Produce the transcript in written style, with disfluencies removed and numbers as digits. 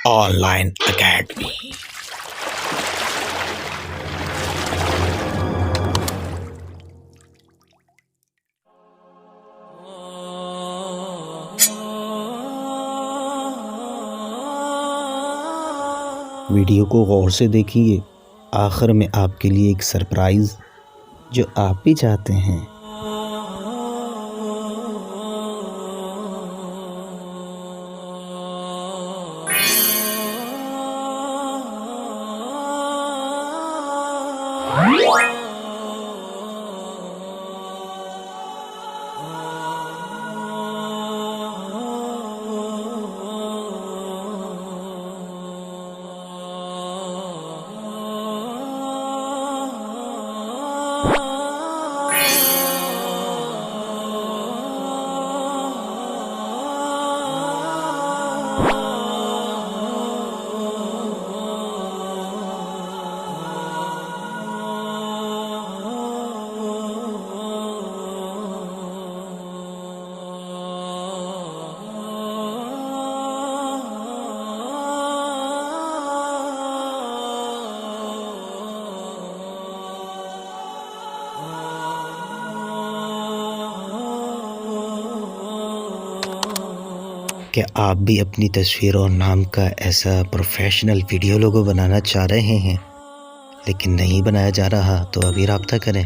Online academy. Video को गौर से देखिए, आखिर में आपके लिए एक सरप्राइज़ जो आप भी चाहते हैं। क्या आप भी अपनी तस्वीर और नाम का ऐसा प्रोफेशनल वीडियो लोगो बनाना चाह रहे हैं लेकिन नहीं बनाया जा रहा? तो अभी राब्ता करें।